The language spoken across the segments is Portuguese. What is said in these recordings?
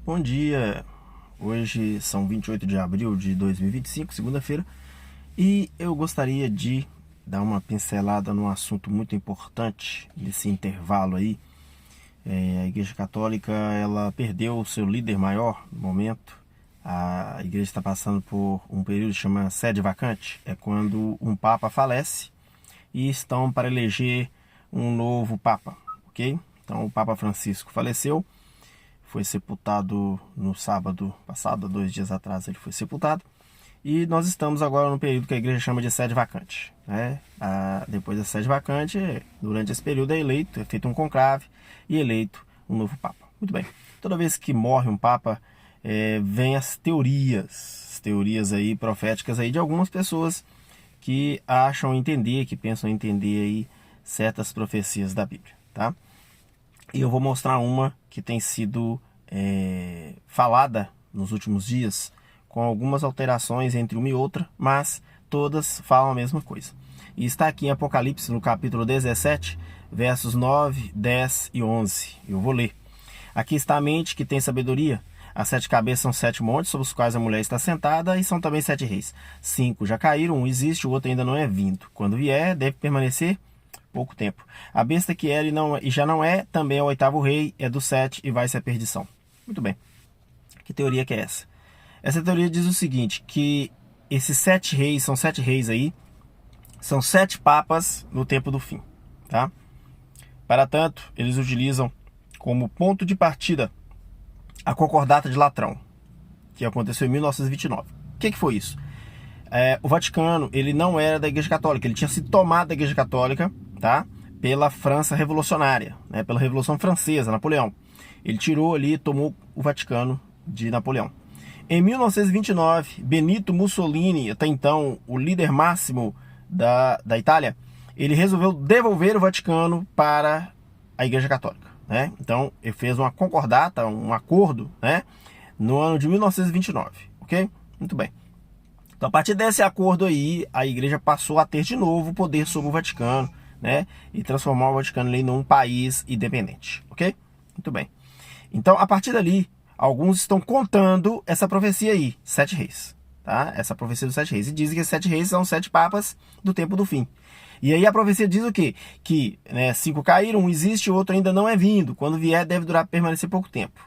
Bom dia, hoje são 28 de abril de 2025, segunda-feira, e eu gostaria de dar uma pincelada num assunto muito importante nesse intervalo aí. A Igreja Católica, ela perdeu o seu líder maior no momento. A Igreja está passando por um período que chama sede vacante, é quando um Papa falece e estão para eleger um novo Papa, ok? Então o Papa Francisco faleceu, foi sepultado no sábado passado, 2 dias atrás ele foi sepultado, e nós estamos agora no período que a igreja chama de sede vacante, né? Depois da sede vacante, durante esse período é feito um conclave e eleito um novo Papa. Muito bem, toda vez que morre um Papa, vem as teorias aí proféticas aí de algumas pessoas que acham entender, que pensam entender aí certas profecias da Bíblia, tá? E eu vou mostrar uma que tem sido falada nos últimos dias, com algumas alterações entre uma e outra, mas todas falam a mesma coisa. E está aqui em Apocalipse, no capítulo 17, versos 9, 10 e 11. Eu vou ler. Aqui está a mente que tem sabedoria. As 7 cabeças são 7 montes, sobre os quais a mulher está sentada, e são também 7 reis. 5 já caíram, um existe, o outro ainda não é vindo. Quando vier, deve permanecer pouco tempo. A besta que era e já não é, também é o 8º rei, é do 7 e vai-se à perdição. Muito bem. Que teoria que é essa? Essa teoria diz o seguinte, que esses 7 reis, são 7 reis aí, são 7 papas no tempo do fim, tá? Para tanto, eles utilizam como ponto de partida a Concordata de Latrão, que aconteceu em 1929. O que foi isso? O Vaticano, ele não era da Igreja Católica, ele tinha sido tomado da Igreja Católica, tá? Pela França revolucionária, né? Pela Revolução Francesa, Napoleão. Ele tirou ali e tomou o Vaticano de Napoleão. Em 1929, Benito Mussolini, até então o líder máximo da Itália, ele resolveu devolver o Vaticano para a Igreja Católica, né? Então, ele fez uma concordata, um acordo, né? No ano de 1929, ok? Muito bem. Então, a partir desse acordo aí, a igreja passou a ter de novo poder sobre o Vaticano, né? E transformar o Vaticano ali num país independente, ok? Muito bem. Então, a partir dali, alguns estão contando essa profecia aí, 7 reis, tá? Essa profecia dos 7 reis. E dizem que esses 7 reis são 7 papas do tempo do fim. E aí a profecia diz o quê? Que 5 caíram, um existe, o outro ainda não é vindo. Quando vier, deve permanecer pouco tempo.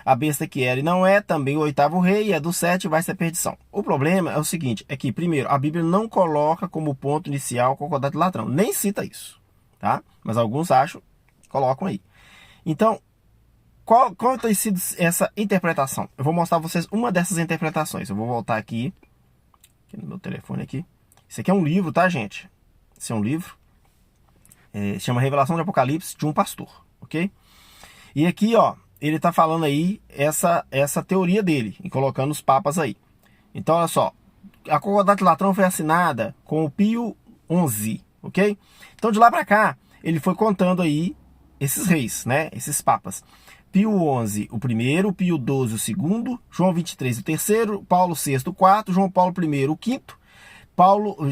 A besta que era e não é, também o 8º rei, é do 7 vai ser a perdição. O problema é o seguinte, é que, primeiro, a Bíblia não coloca como ponto inicial o Concordata de Latrão, nem cita isso, tá? Mas alguns acham, colocam aí. Então, qual tem sido essa interpretação? Eu vou mostrar a vocês uma dessas interpretações. Eu vou voltar aqui no meu telefone aqui. Isso aqui é um livro, tá, gente? Esse é um livro. Se chama Revelação de Apocalipse, de um pastor, ok? E aqui, ó, ele está falando aí essa teoria dele, e colocando os papas aí. Então, olha só, a Concordata de Latrão foi assinada com o Pio XI, ok? Então, de lá para cá, ele foi contando aí esses reis, né? Esses papas. Pio XI, o primeiro, Pio XII, o segundo, João XXIII, o terceiro, Paulo VI, o quarto, João Paulo I, o quinto,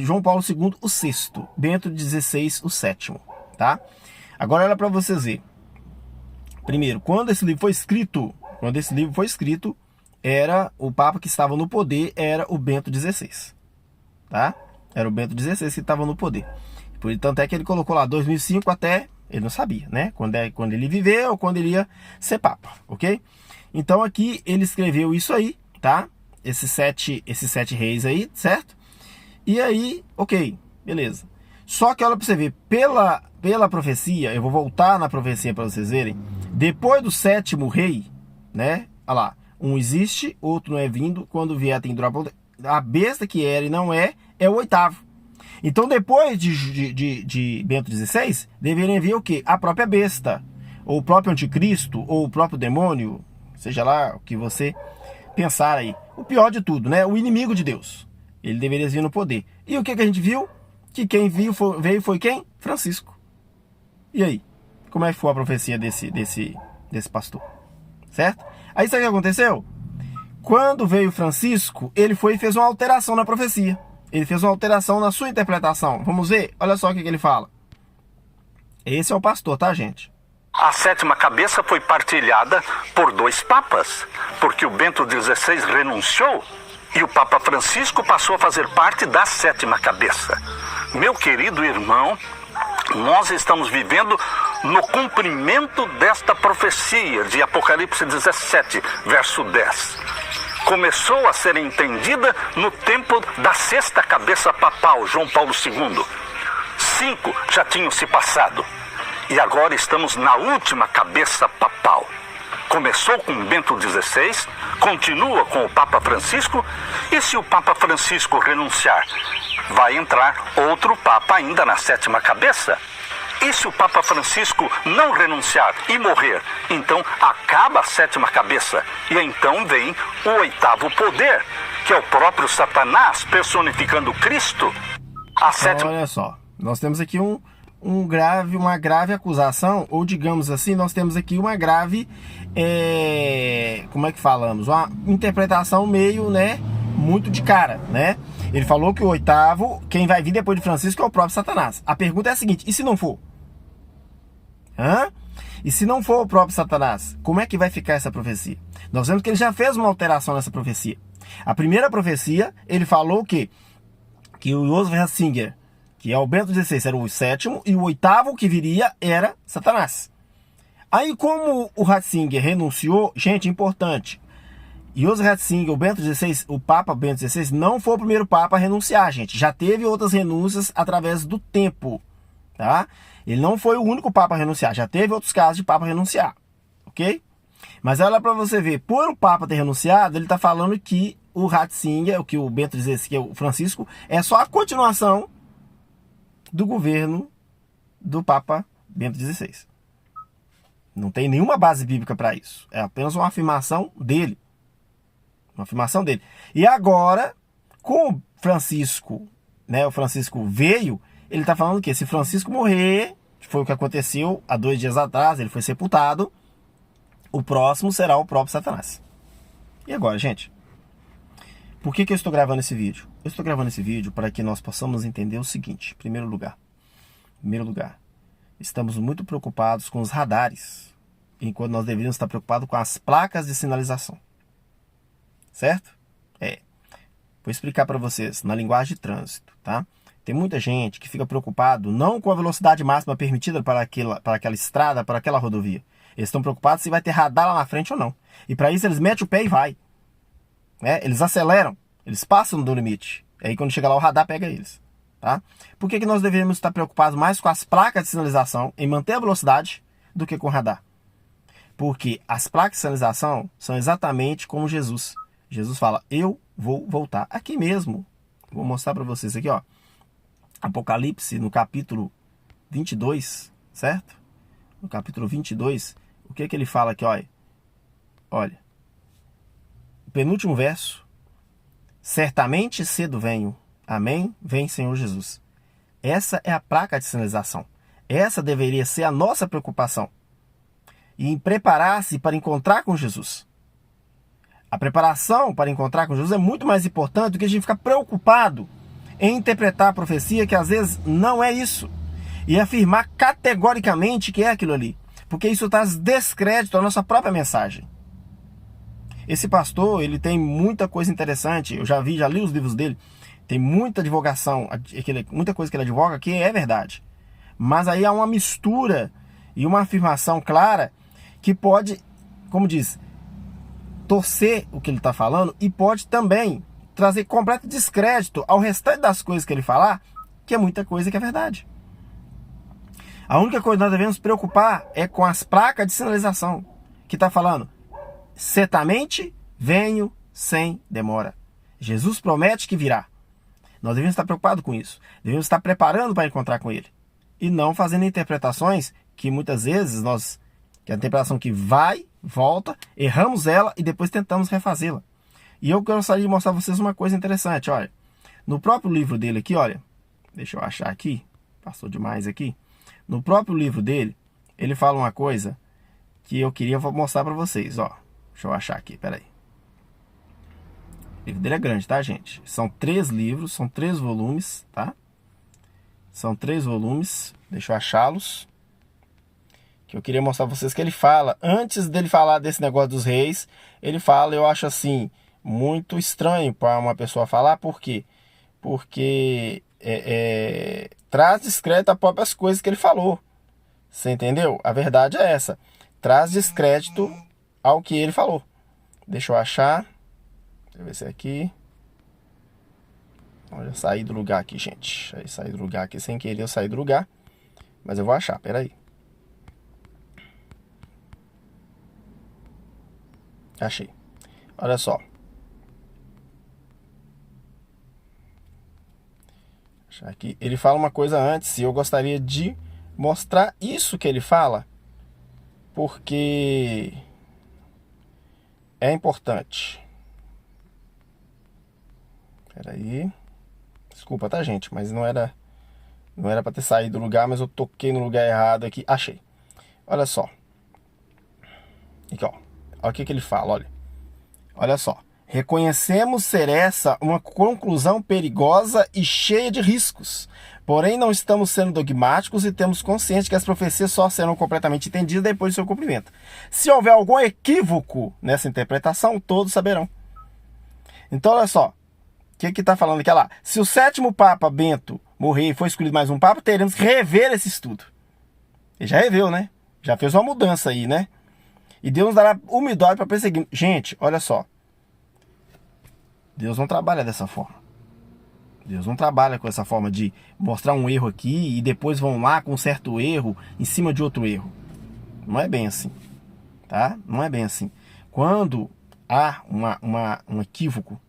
João Paulo II, o sexto, Bento XVI, o sétimo, tá? Agora, olha para vocês verem. Primeiro, quando esse livro foi escrito, era o Papa que estava no poder, era o Bento XVI, tá? Era o Bento XVI que estava no poder. Tanto é que ele colocou lá 2005 até, ele não sabia, né? Quando ele viveu ou quando ele ia ser Papa, ok? Então aqui ele escreveu isso aí, tá? Esses sete reis aí, certo? E aí, ok, beleza. Só que olha para você ver, pela profecia, eu vou voltar na profecia para vocês verem, depois do 7º rei, né? Olha lá, um existe, outro não é vindo, quando vier tem durar. A besta que era e não é o 8º. Então depois de Bento XVI, deveriam vir o quê? A própria besta, ou o próprio anticristo, ou o próprio demônio, seja lá o que você pensar aí. O pior de tudo, né? O inimigo de Deus. Ele deveria vir no poder. E o que a gente viu? Que quem veio foi quem? Francisco. E aí? Como é que foi a profecia desse pastor? Certo? Aí sabe o que aconteceu? Quando veio Francisco, ele foi e fez uma alteração na profecia. Ele fez uma alteração na sua interpretação. Vamos ver? Olha só o que ele fala. Esse é o pastor, tá, gente? A sétima cabeça foi partilhada por 2 papas, porque o Bento XVI renunciou e o Papa Francisco passou a fazer parte da sétima cabeça. Meu querido irmão, nós estamos vivendo no cumprimento desta profecia de Apocalipse 17, verso 10. Começou a ser entendida no tempo da sexta cabeça papal, João Paulo II. 5 já tinham se passado. E agora estamos na última cabeça papal. Começou com Bento XVI, continua com o Papa Francisco, e se o Papa Francisco renunciar, vai entrar outro Papa ainda na sétima cabeça. E se o Papa Francisco não renunciar e morrer, então acaba a sétima cabeça. E então vem o 8º poder, que é o próprio Satanás personificando Cristo. A sétima... Olha só, nós temos aqui uma grave acusação, ou digamos assim, nós temos aqui uma grave, como é que falamos? Uma interpretação meio, muito de cara, Ele falou que o 8º, quem vai vir depois de Francisco é o próprio Satanás. A pergunta é a seguinte, e se não for? E se não for o próprio Satanás, como é que vai ficar essa profecia? Nós vemos que ele já fez uma alteração nessa profecia. A primeira profecia, ele falou que o Joseph Ratzinger, que é o Bento XVI, era o 7º, e o 8º que viria era Satanás. Aí, como o Ratzinger renunciou, gente, importante, Joseph Ratzinger, o Bento XVI, o Papa Bento XVI, não foi o primeiro Papa a renunciar, gente. Já teve outras renúncias através do tempo, tá? Ele não foi o único Papa a renunciar, já teve outros casos de Papa renunciar, ok? Mas olha para você ver, por o Papa ter renunciado, ele está falando que o Ratzinger, que o Bento XVI, que é o Francisco, é só a continuação do governo do Papa Bento XVI. Não tem nenhuma base bíblica para isso. É apenas uma afirmação dele. Uma afirmação dele. E agora, com o Francisco, o Francisco veio, ele está falando que se Francisco morrer, foi o que aconteceu há 2 dias atrás, ele foi sepultado, o próximo será o próprio Satanás. E agora, gente? Por que eu estou gravando esse vídeo? Eu estou gravando esse vídeo para que nós possamos entender o seguinte. Em primeiro lugar, estamos muito preocupados com os radares, enquanto nós deveríamos estar preocupados com as placas de sinalização. Certo? Vou explicar para vocês na linguagem de trânsito, tá? Tem muita gente que fica preocupado não com a velocidade máxima permitida para aquela estrada, para aquela rodovia. Eles estão preocupados se vai ter radar lá na frente ou não. E para isso eles metem o pé e vai. Eles aceleram, eles passam do limite. Aí quando chega lá o radar pega eles. Tá? Por que nós devemos estar preocupados mais com as placas de sinalização em manter a velocidade do que com o radar? Porque as placas de sinalização são exatamente como Jesus. Jesus fala, eu vou voltar. Aqui mesmo, vou mostrar para vocês aqui, ó. Apocalipse, no capítulo 22, certo? No capítulo 22, o que ele fala aqui, olha? Olha, o penúltimo verso, certamente cedo venho, amém, vem Senhor Jesus. Essa é a placa de sinalização. Essa deveria ser a nossa preocupação. E em preparar-se para encontrar com Jesus. A preparação para encontrar com Jesus é muito mais importante do que a gente ficar preocupado em interpretar a profecia, que às vezes não é isso, e afirmar categoricamente que é aquilo ali, porque isso traz descrédito à nossa própria mensagem. Esse pastor, ele tem muita coisa interessante, eu já li os livros dele, tem muita divulgação, muita coisa que ele advoga que é verdade, mas aí há uma mistura e uma afirmação clara que pode, como diz, torcer o que ele está falando e pode também trazer completo descrédito ao restante das coisas que ele falar, que é muita coisa que é verdade. A única coisa que nós devemos preocupar é com as placas de sinalização, que está falando, certamente venho sem demora. Jesus promete que virá. Nós devemos estar preocupados com isso. Devemos estar preparando para encontrar com ele. E não fazendo interpretações que muitas vezes que é a interpretação que vai, volta, erramos ela e depois tentamos refazê-la. E eu gostaria de mostrar a vocês uma coisa interessante, olha. No próprio livro dele aqui, olha. Deixa eu achar aqui. Passou demais aqui. No próprio livro dele, ele fala uma coisa que eu queria mostrar para vocês, ó. Deixa eu achar aqui, peraí. O livro dele é grande, tá, gente? São 3 livros, são 3 volumes, tá? São 3 volumes. Deixa eu achá-los. que eu queria mostrar para vocês que ele fala, antes dele falar desse negócio dos reis, ele fala, eu acho assim, muito estranho para uma pessoa falar, por quê? Porque traz descrédito a próprias coisas que ele falou. Você entendeu? A verdade é essa. Traz descrédito ao que ele falou. Deixa eu achar. Deixa eu ver se é aqui. Olha, eu saí do lugar aqui, gente. Aí saí do lugar aqui sem querer, eu saí do lugar. Mas eu vou achar, peraí. Achei. Olha só. Aqui. Ele fala uma coisa antes e eu gostaria de mostrar isso que ele fala, porque é importante. Peraí. Desculpa, tá, gente? Mas não era para ter saído do lugar, mas eu toquei no lugar errado aqui. Achei. Olha só. Aqui, ó. Olha o que ele fala, olha só. Reconhecemos ser essa uma conclusão perigosa e cheia de riscos. Porém, não estamos sendo dogmáticos e temos consciência que as profecias só serão completamente entendidas depois do seu cumprimento. Se houver algum equívoco nessa interpretação, todos saberão. Então, olha só. O que está falando aqui? Lá. Se o 7º Papa Bento morrer e for escolhido mais um Papa, teremos que rever esse estudo. Ele já reveu, né? Já fez uma mudança aí, né? E Deus nos dará humildade para perseguir. Gente, olha só. Deus não trabalha dessa forma. Deus não trabalha com essa forma de mostrar um erro aqui e depois vão lá com um certo erro em cima de outro erro. Não é bem assim. Tá? Não é bem assim. Quando há um equívoco,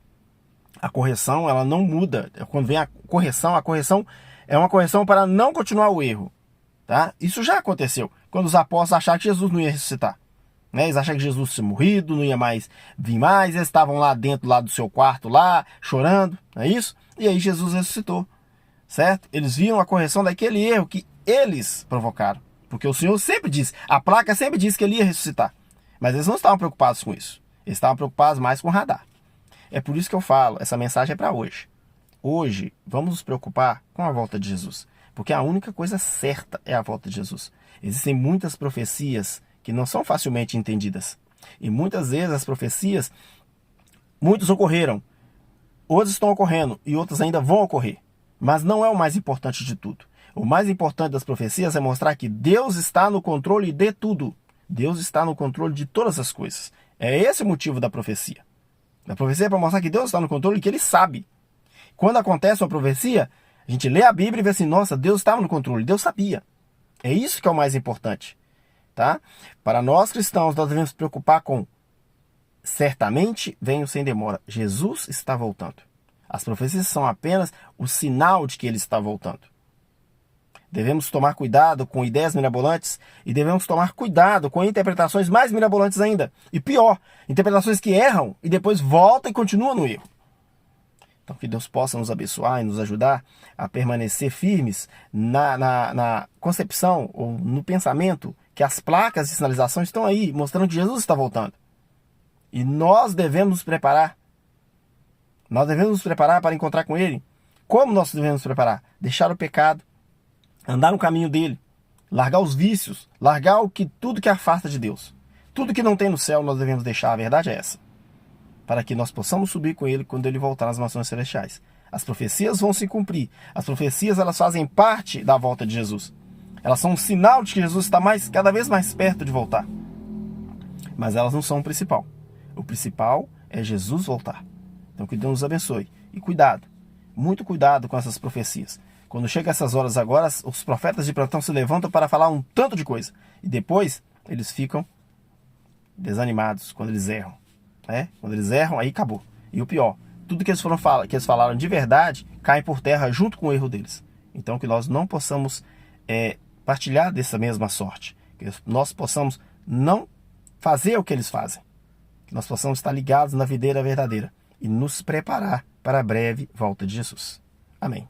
a correção ela não muda. Quando vem a correção é uma correção para não continuar o erro. Tá? Isso já aconteceu. Quando os apóstolos acharam que Jesus não ia ressuscitar. Eles acharam que Jesus tinha morrido, não ia mais vir mais, eles estavam lá dentro lá do seu quarto, lá, chorando, não é isso? E aí Jesus ressuscitou, certo? Eles viram a correção daquele erro que eles provocaram, porque o Senhor sempre disse, a placa sempre disse que ele ia ressuscitar, mas eles não estavam preocupados com isso, eles estavam preocupados mais com o radar. É por isso que eu falo, essa mensagem é para hoje. Hoje, vamos nos preocupar com a volta de Jesus, porque a única coisa certa é a volta de Jesus. Existem muitas profecias que não são facilmente entendidas. E muitas vezes as profecias, muitos ocorreram, outros estão ocorrendo e outros ainda vão ocorrer. Mas não é o mais importante de tudo. O mais importante das profecias é mostrar que Deus está no controle de tudo. Deus está no controle de todas as coisas. É esse o motivo da profecia. A profecia é para mostrar que Deus está no controle e que Ele sabe. Quando acontece uma profecia, a gente lê a Bíblia e vê assim, nossa, Deus estava no controle, Deus sabia. É isso que é o mais importante. Tá? Para nós cristãos, nós devemos nos preocupar com certamente venho sem demora. Jesus está voltando. As profecias são apenas o sinal de que Ele está voltando. Devemos tomar cuidado com ideias mirabolantes e devemos tomar cuidado com interpretações mais mirabolantes ainda. E pior, interpretações que erram e depois voltam e continuam no erro. Então que Deus possa nos abençoar e nos ajudar a permanecer firmes na concepção ou no pensamento que as placas de sinalização estão aí, mostrando que Jesus está voltando. E nós devemos nos preparar. Nós devemos nos preparar para encontrar com Ele. Como nós devemos nos preparar? Deixar o pecado, andar no caminho dele, largar os vícios, largar tudo que afasta de Deus. Tudo que não tem no céu nós devemos deixar, a verdade é essa. Para que nós possamos subir com Ele quando Ele voltar nas mansões celestiais. As profecias vão se cumprir. As profecias elas fazem parte da volta de Jesus. Elas são um sinal de que Jesus está cada vez mais perto de voltar. Mas elas não são o principal. O principal é Jesus voltar. Então que Deus nos abençoe. E cuidado, muito cuidado com essas profecias. Quando chega essas horas agora, os profetas de plantão se levantam para falar um tanto de coisa. E depois eles ficam desanimados quando eles erram. Quando eles erram, aí acabou. E o pior, tudo que eles falaram de verdade cai por terra junto com o erro deles. Então que nós não possamos partilhar dessa mesma sorte. Que nós possamos não fazer o que eles fazem. Que nós possamos estar ligados na videira verdadeira. E nos preparar para a breve volta de Jesus. Amém.